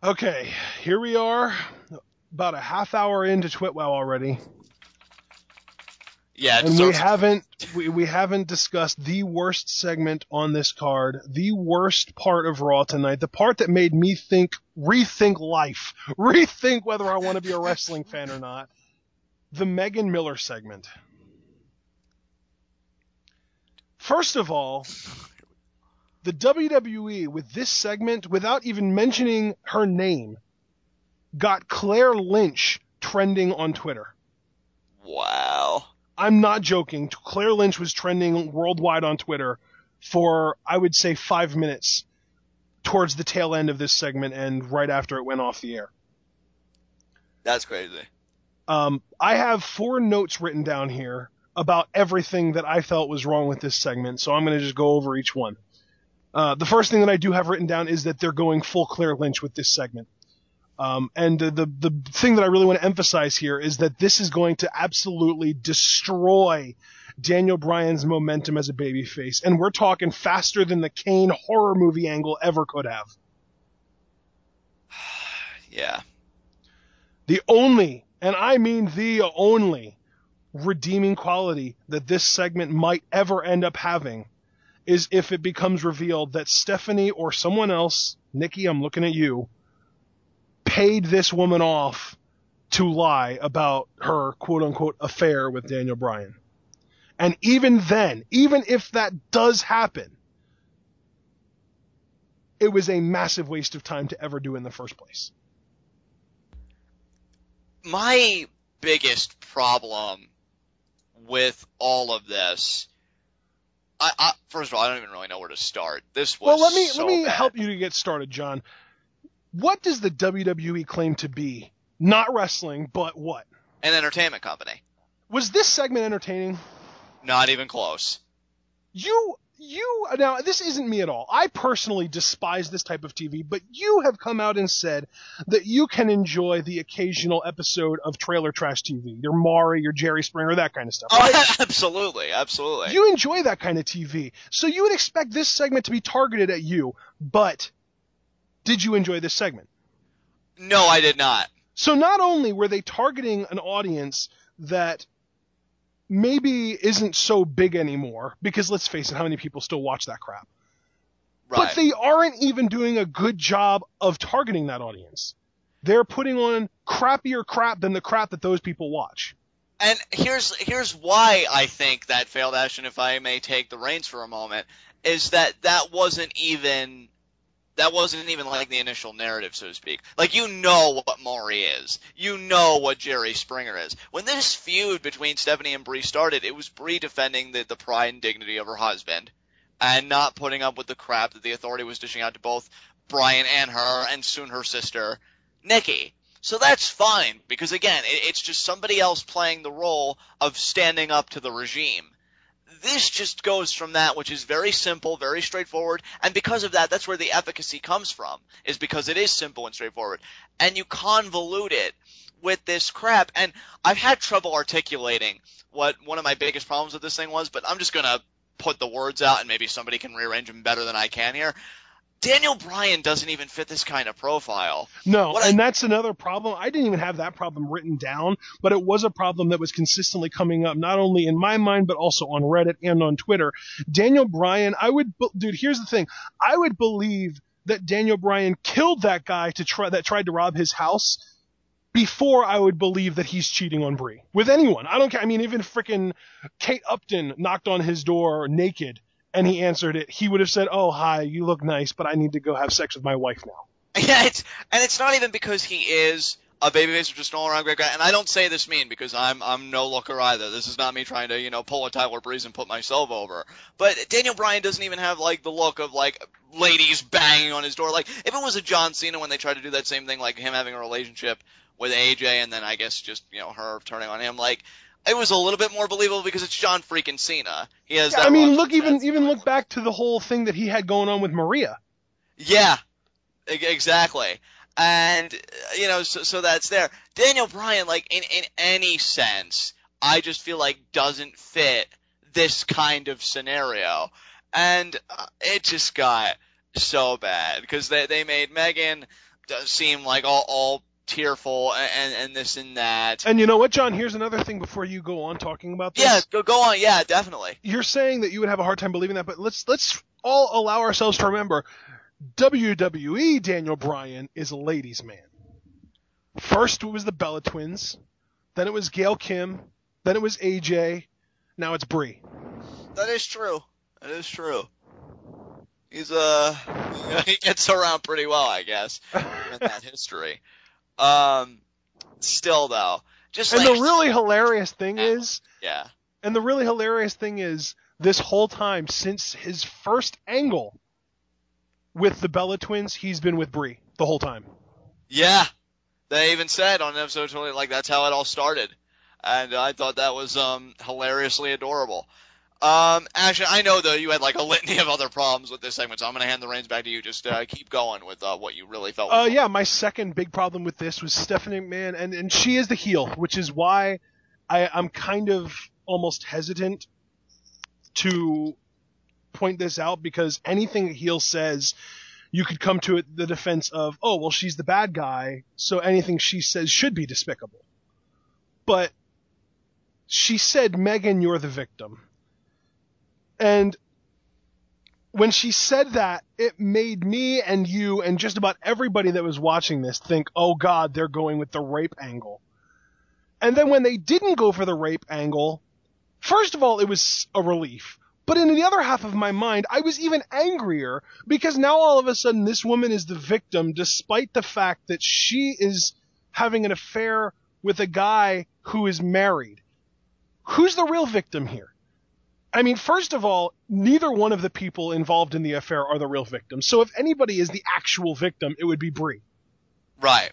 Okay, here we are, about a half hour into Twitwell already, Yeah, it and we deserves a haven't we haven't discussed the worst segment on this card, the worst part of Raw tonight, the part that made me rethink life, rethink whether I want to be a wrestling fan or not. The Megan Miller segment. First of all, the WWE with this segment, without even mentioning her name, got Claire Lynch trending on Twitter. Wow. I'm not joking. Claire Lynch was trending worldwide on Twitter for, I would say, 5 minutes towards the tail end of this segment and right after it went off the air. That's crazy. I have 4 notes written down here about everything that I felt was wrong with this segment, so I'm going to just go over each one. The first thing that I do have written down is that they're going full Claire Lynch with this segment. And the thing that I really want to emphasize here is that this is going to absolutely destroy Daniel Bryan's momentum as a babyface. And we're talking faster than the Kane horror movie angle ever could have. Yeah. The only, and I mean the only, redeeming quality that this segment might ever end up having is if it becomes revealed that Stephanie or someone else, Nikki, I'm looking at you, paid this woman off to lie about her quote-unquote affair with Daniel Bryan. And even then, even if that does happen, it was a massive waste of time to ever do in the first place. My biggest problem with all of this, first of all, I don't even really know where to start. This was Well, so let me bad. help you to get started, John. What does the WWE claim to be? Not wrestling, but what? An entertainment company. Was this segment entertaining? Not even close. Now, this isn't me at all. I personally despise this type of TV, but you have come out and said that you can enjoy the occasional episode of trailer trash TV. Your Maury, your Jerry Springer, that kind of stuff. Right? Oh, absolutely, absolutely. You enjoy that kind of TV. So you would expect this segment to be targeted at you, but did you enjoy this segment? No, I did not. So not only were they targeting an audience that maybe isn't so big anymore, because let's face it, how many people still watch that crap? Right. But they aren't even doing a good job of targeting that audience. They're putting on crappier crap than the crap that those people watch. And here's why I think that failed, Ashton, if I may take the reins for a moment, is that wasn't even like the initial narrative, so to speak. Like, you know what Maury is. You know what Jerry Springer is. When this feud between Stephanie and Brie started, it was Brie defending the pride and dignity of her husband and not putting up with the crap that the Authority was dishing out to both Bryan and her, and soon her sister, Nikki. So that's fine, because again, it's just somebody else playing the role of standing up to the regime. This just goes from that, which is very simple, very straightforward, and because of that, that's where the efficacy comes from, is because it is simple and straightforward. And you convolute it with this crap, and I've had trouble articulating what one of my biggest problems with this thing was, but I'm just gonna put the words out, and maybe somebody can rearrange them better than I can here. Daniel Bryan doesn't even fit this kind of profile. No, and that's another problem. I didn't even have that problem written down, but it was a problem that was consistently coming up, not only in my mind, but also on Reddit and on Twitter. Daniel Bryan, dude, here's the thing. I would believe that Daniel Bryan killed that guy that tried to rob his house before I would believe that he's cheating on Brie. With anyone. I don't care. I mean, even frickin' Kate Upton knocked on his door naked, and he answered it, he would have said, "Oh, hi, you look nice, but I need to go have sex with my wife now." Yeah, it's not even because he is a babyface or just an all-around great guy. And I don't say this mean because I'm no looker either. This is not me trying to, pull a Tyler Breeze and put myself over. But Daniel Bryan doesn't even have, like, the look of, like, ladies banging on his door. Like, if it was a John Cena when they tried to do that same thing, like him having a relationship with AJ and then I guess just, her turning on him, like, it was a little bit more believable because it's John freaking Cena. He has that. I mean, look back to the whole thing that he had going on with Maria. Yeah, exactly. And, so that's there. Daniel Bryan, like, in any sense, I just feel like doesn't fit this kind of scenario. And it just got so bad because they made Megan seem like all tearful and this and that. And you know what, John? Here's another thing before you go on talking about this. Yeah, go on. Yeah, definitely. You're saying that you would have a hard time believing that, but let's all allow ourselves to remember WWE Daniel Bryan is a ladies' man. First it was the Bella Twins, then it was Gail Kim, then it was AJ, now it's Brie. That is true. He's he gets around pretty well, I guess, in that history. Still though, just and like the really hilarious thing is, yeah. And the really hilarious thing is, this whole time since his first angle with the Bella Twins, he's been with Brie the whole time. Yeah, they even said on episode 20, like, that's how it all started, and I thought that was hilariously adorable. Actually, I know though you had like a litany of other problems with this segment, so I'm gonna hand the reins back to you. Just keep going with what you really felt. Yeah, my second big problem with this was Stephanie McMahon, and she is the heel, which is why I'm kind of almost hesitant to point this out, because anything a heel says, you could come to it the defense of, oh, well, she's the bad guy, so anything she says should be despicable. But she said, Megan, you're the victim. And when she said that, it made me and you and just about everybody that was watching this think, oh God, they're going with the rape angle. And then when they didn't go for the rape angle, first of all, it was a relief. But in the other half of my mind, I was even angrier, because now all of a sudden this woman is the victim, despite the fact that she is having an affair with a guy who is married. Who's the real victim here? I mean, first of all, neither one of the people involved in the affair are the real victims. So if anybody is the actual victim, it would be Brie. Right.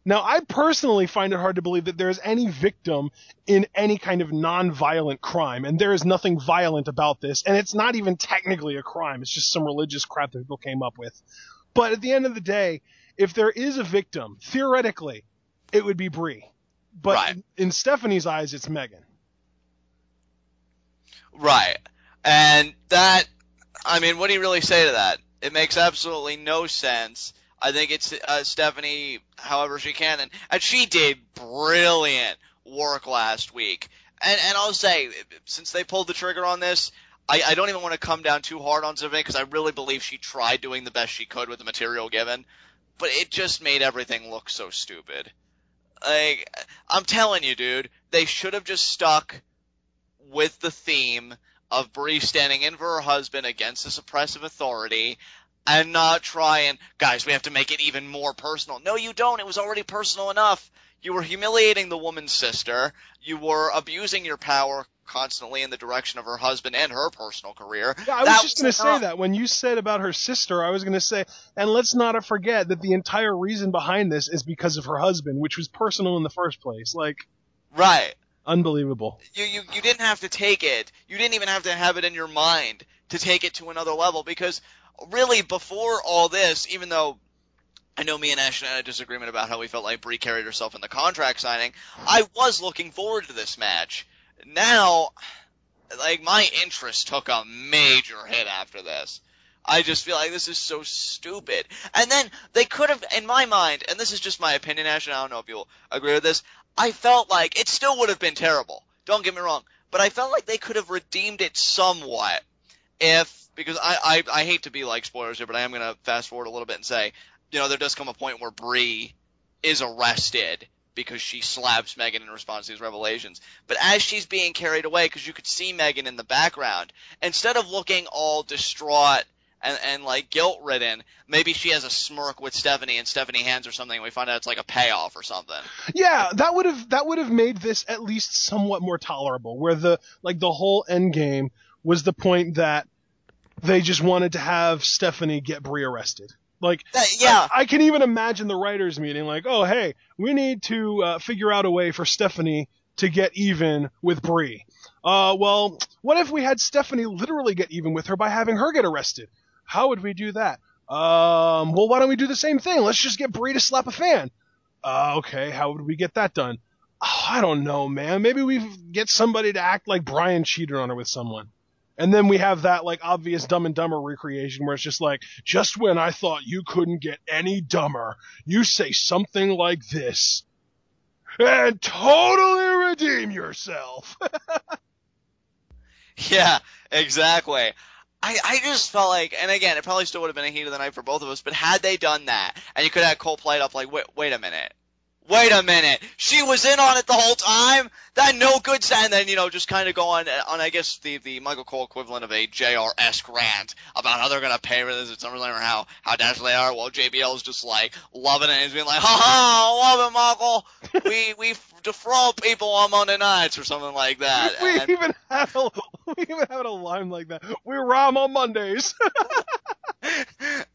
Now, I personally find it hard to believe that there is any victim in any kind of non-violent crime, and there is nothing violent about this, and it's not even technically a crime. It's just some religious crap that people came up with. But at the end of the day, if there is a victim, theoretically, it would be Brie. But right. In Stephanie's eyes, it's Megan. Right. And that, I mean, what do you really say to that? It makes absolutely no sense. I think it's Stephanie, however she can, and she did brilliant work last week. And I'll say, since they pulled the trigger on this, I don't even want to come down too hard on Stephanie, because I really believe she tried doing the best she could with the material given, but it just made everything look so stupid. Like, I'm telling you, dude, they should have just stuck with the theme of Brie standing in for her husband against this oppressive authority, and not try and, guys, we have to make it even more personal. No, you don't. It was already personal enough. You were humiliating the woman's sister. You were abusing your power constantly in the direction of her husband and her personal career. Yeah, I was just going to say that. When you said about her sister, I was going to say, and let's not forget that the entire reason behind this is because of her husband, which was personal in the first place. Like, right. Unbelievable. You didn't have to take it. You didn't even have to have it in your mind to take it to another level, because really before all this, even though I know me and Ashton had a disagreement about how we felt like Brie carried herself in the contract signing, I was looking forward to this match. Now, like, my interest took a major hit after this. I just feel like this is so stupid. And then they could have, in my mind, and this is just my opinion, Ashton, I don't know if you'll agree with this, I felt like it still would have been terrible. Don't get me wrong. But I felt like they could have redeemed it somewhat if, because I hate to be like spoilers here, but I am going to fast forward a little bit and say, you know, there does come a point where Brie is arrested because she slaps Megan in response to these revelations. But as she's being carried away, because you could see Megan in the background, instead of looking all distraught and like guilt-ridden, maybe she has a smirk with Stephanie, and Stephanie hands her something, and we find out it's like a payoff or something. Yeah, that would have made this at least somewhat more tolerable, where the whole end game was the point that they just wanted to have Stephanie get Brie arrested. Like, yeah. I can even imagine the writers meeting, like, oh, hey, we need to figure out a way for Stephanie to get even with Brie. Well, what if we had Stephanie literally get even with her by having her get arrested? How would we do that? Well, why don't we do the same thing? Let's just get Brie to slap a fan. Okay, how would we get that done? Oh, I don't know, man. Maybe we get somebody to act like Brian cheated on her with someone. And then we have that like obvious Dumb and Dumber recreation where it's just like, just when I thought you couldn't get any dumber, you say something like this and totally redeem yourself. Yeah, exactly. I just felt like, and again, it probably still would have been a heat of the night for both of us, but had they done that, and you could have Cole played up like, wait a minute. Wait a minute. She was in on it the whole time? That no good and then, just kind of go on, I guess, the Michael Cole equivalent of a JR-esque rant about how they're going to pay for this at SummerSlam or how dashed they are. Well, JBL's just like loving it and he's being like, ha love it, Michael. We defraud people on Monday nights or something like that. We even have a line like that. We rhyme on Mondays.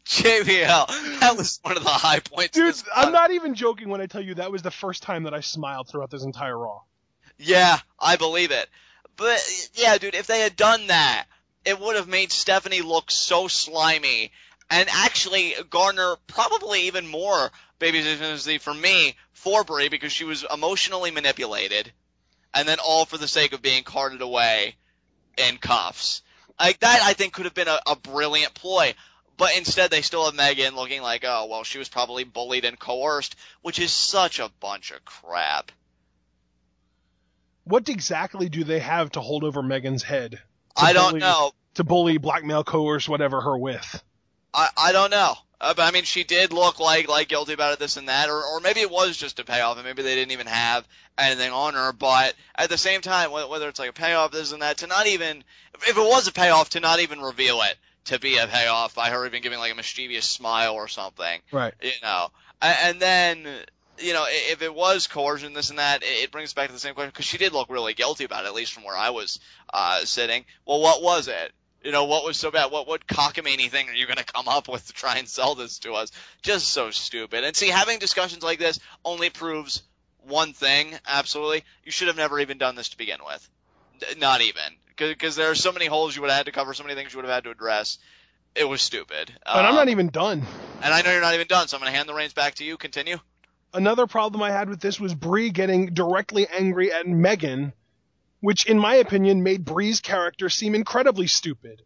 JBL, that was one of the high points. Dude, I'm not even joking when I tell you that was the first time that I smiled throughout this entire Raw. Yeah, I believe it. But, yeah, dude, if they had done that, it would have made Stephanie look so slimy and actually garner probably even more baby sympathy for me for Brie because she was emotionally manipulated and then all for the sake of being carted away in cuffs. Like, that, I think, could have been a brilliant ploy. But instead, they still have Megan looking like, oh, well, she was probably bullied and coerced, which is such a bunch of crap. What exactly do they have to hold over Megan's head? I don't know. To bully, blackmail, coerce, whatever her with. I don't know. But, I mean, she did look like guilty about it, this and that, or maybe it was just a payoff, and maybe they didn't even have anything on her. But at the same time, whether it's like a payoff, this and that, to not even, if it was a payoff, to not even reveal it to be a payoff by her even giving like a mischievous smile or something. Right. And then, if it was coercion, this and that, it brings back to the same question, because she did look really guilty about it, at least from where I was sitting. Well, what was it? What was so bad? What cockamamie thing are you going to come up with to try and sell this to us? Just so stupid. And see, having discussions like this only proves one thing, absolutely. You should have never even done this to begin with. Not even. Because there are so many holes you would have had to cover, so many things you would have had to address. It was stupid. And I'm not even done. And I know you're not even done, so I'm going to hand the reins back to you. Continue. Another problem I had with this was Brie getting directly angry at Megan, which, in my opinion, made Brie's character seem incredibly stupid.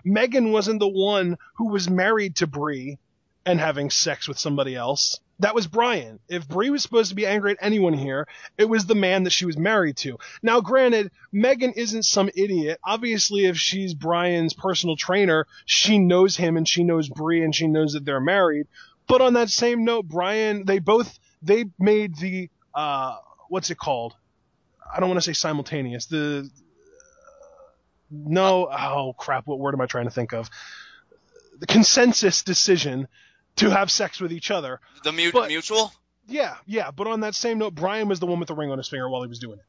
Megan wasn't the one who was married to Brie and having sex with somebody else. That was Brian. If Brie was supposed to be angry at anyone here, it was the man that she was married to. Now, granted, Megan isn't some idiot. Obviously, if she's Brian's personal trainer, she knows him and she knows Brie and she knows that they're married. But on that same note, Brian, they made the, what's it called? I don't want to say simultaneous. Oh crap, what word am I trying to think of? The consensus decision to have sex with each other. The mutual? Yeah, but on that same note, Brian was the one with the ring on his finger while he was doing it.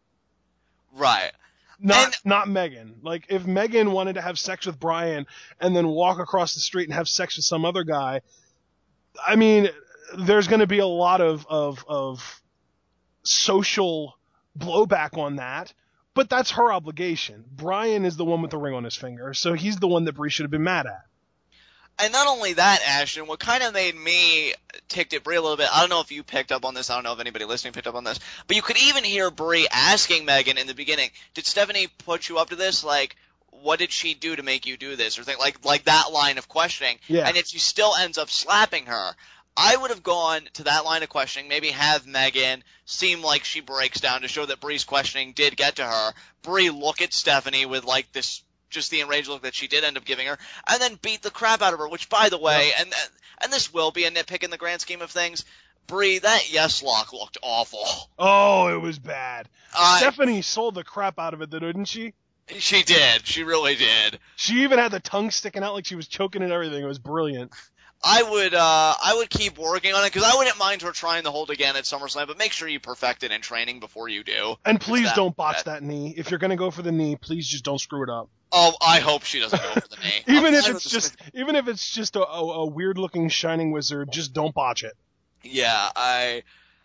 Right. Not Megan. Like, if Megan wanted to have sex with Brian and then walk across the street and have sex with some other guy, I mean, there's going to be a lot of social blowback on that, but that's her obligation. Brian is the one with the ring on his finger, so he's the one that Brie should have been mad at. And not only that, Ashton, what kind of made me ticked at Brie a little bit, I don't know if you picked up on this, I don't know if anybody listening picked up on this, but you could even hear Brie asking Megan in the beginning, did Stephanie put you up to this? Like, what did she do to make you do this? Or thing like that line of questioning. Yeah. And yet she still ends up slapping her. I would have gone to that line of questioning, maybe have Megan seem like she breaks down to show that Brie's questioning did get to her. Brie look at Stephanie with like this, just the enraged look that she did end up giving her, and then beat the crap out of her, which, by the way, and this will be a nitpick in the grand scheme of things, Brie, that yes lock looked awful. Oh, it was bad. Stephanie sold the crap out of it, though, didn't she? She did. She really did. She even had the tongue sticking out like she was choking and everything. It was brilliant. I would keep working on it, because I wouldn't mind her trying to hold again at SummerSlam, but make sure you perfect it in training before you do. And please don't botch that knee. If you're going to go for the knee, please just don't screw it up. Oh, I hope she doesn't go for the knee. even if it's just a weird looking shining wizard, just don't botch it. Yeah,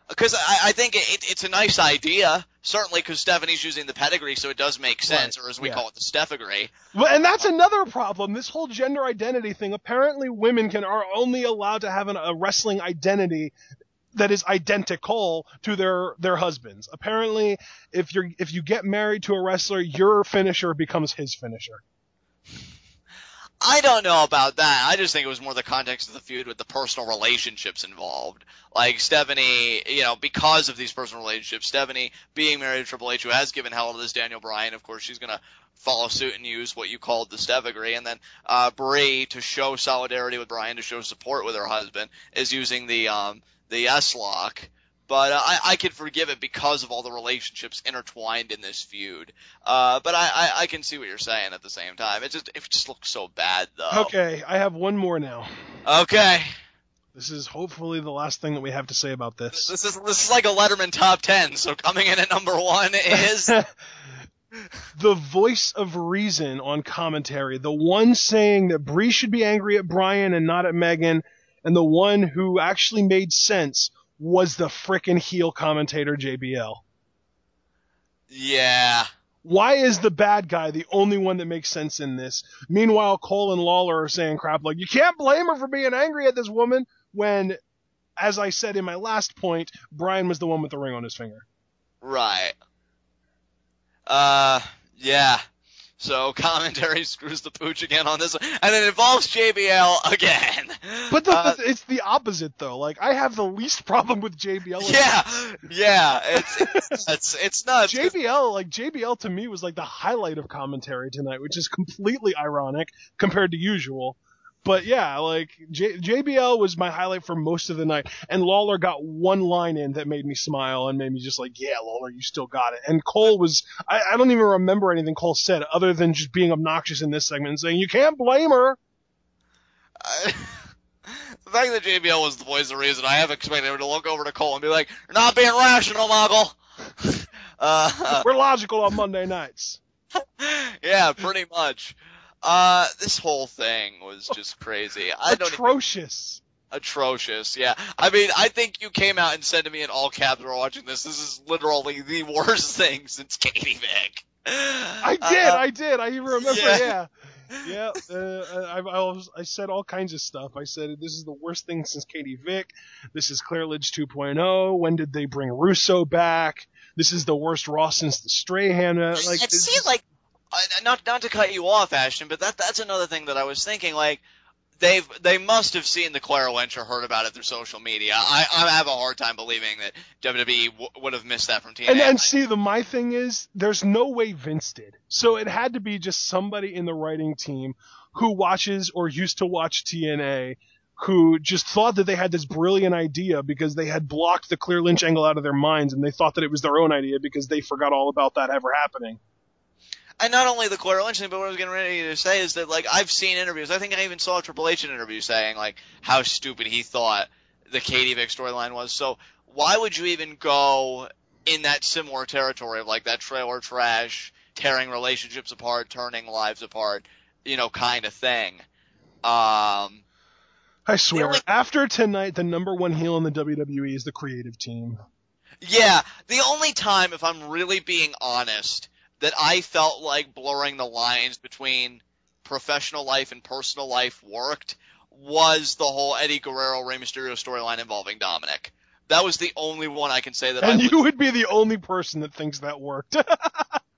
because I think it's a nice idea, certainly because Stephanie's using the pedigree, so it does make sense, right. Or as we call it, the Stephagree. Well, and that's another problem. This whole gender identity thing. Apparently, women are only allowed to have a wrestling identity that is identical to their husbands. Apparently, if you get married to a wrestler, your finisher becomes his finisher. I don't know about that. I just think it was more the context of the feud with the personal relationships involved. Like Stephanie, because of these personal relationships, Stephanie being married to Triple H, who has given hell to this Daniel Bryan, of course, she's going to follow suit and use what you called the Stevagree. And then Brie, to show solidarity with Bryan, to show support with her husband, is using the S-Lock. But I could forgive it because of all the relationships intertwined in this feud. But I can see what you're saying at the same time. It just looks so bad, though. Okay, I have one more now. Okay. This is hopefully the last thing that we have to say about this. This is like a Letterman top 10. So coming in at number 1 is the voice of reason on commentary. The one saying that Brie should be angry at Bryan and not at Megan, and the one who actually made sense was the frickin' heel commentator JBL. Yeah. Why is the bad guy the only one that makes sense in this? Meanwhile, Cole and Lawler are saying crap like, you can't blame her for being angry at this woman, when, as I said in my last point, Bryan was the one with the ring on his finger. Right. Yeah. So commentary screws the pooch again on this one, and it involves JBL again. But it's the opposite, though. Like, I have the least problem with JBL. Yeah. It's nuts. JBL to me was like the highlight of commentary tonight, which is completely ironic compared to usual. But yeah, like JBL was my highlight for most of the night, and Lawler got one line in that made me smile and made me just like, yeah, Lawler, you still got it. And Cole was, I don't even remember anything Cole said other than just being obnoxious in this segment and saying, you can't blame her. The fact that JBL was the voice of reason, I have expected him to look over to Cole and be like, you're not being rational, Muggle. We're logical on Monday nights. Yeah, pretty much. This whole thing was just crazy. Atrocious. Atrocious, yeah. I mean, I think you came out and said to me in all caps while watching this is literally the worst thing since Katie Vick. I did. I even remember, yeah. Yeah, I said all kinds of stuff. I said, this is the worst thing since Katie Vick. This is Claire Lynch 2.0. When did they bring Russo back? This is the worst Raw since the Strahan. Not to cut you off, Ashton, but that's another thing that I was thinking. Like, they must have seen the Claire Lynch or heard about it through social media. I have a hard time believing that WWE would have missed that from TNA. And see, my thing is, there's no way Vince did. So it had to be just somebody in the writing team who watches or used to watch TNA, who just thought that they had this brilliant idea because they had blocked the Claire Lynch angle out of their minds, and they thought that it was their own idea because they forgot all about that ever happening. And not only the Claire Lynch thing, but what I was getting ready to say is that, like, I've seen interviews. I think I even saw a Triple H interview saying, like, how stupid he thought the Katie Vick storyline was. So why would you even go in that similar territory of, like, that trailer trash, tearing relationships apart, turning lives apart, kind of thing? I swear, after tonight, the number one heel in the WWE is the creative team. Yeah, the only time, if I'm really being honest, that I felt like blurring the lines between professional life and personal life worked was the whole Eddie Guerrero-Rey Mysterio storyline involving Dominic. That was the only one I can say that you would be the only person that thinks that worked.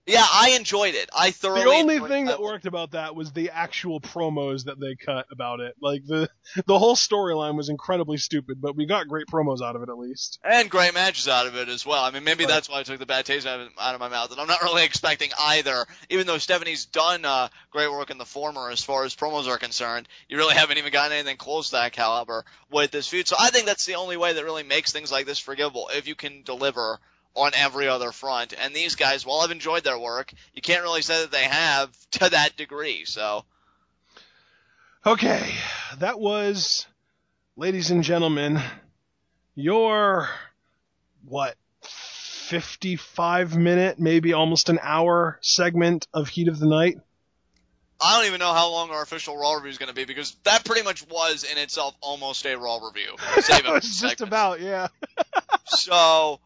Yeah, I enjoyed it. I thoroughly The only thing that worked about that was the actual promos that they cut about it. Like, the whole storyline was incredibly stupid, but we got great promos out of it at least. And great matches out of it as well. I mean, maybe that's why I took the bad taste out of my mouth, and I'm not really expecting either. Even though Stephanie's done great work in the former as far as promos are concerned, you really haven't even gotten anything close to that caliber with this feud. So I think that's the only way that really makes things like this forgivable, if you can deliver on every other front. And these guys, while I've enjoyed their work, you can't really say that they have to that degree. So, okay, that was, ladies and gentlemen, your 55-minute, maybe almost an hour segment of Heat of the Night. I don't even know how long our official Raw review is going to be, because that pretty much was in itself almost a Raw review. It was just about, yeah. So,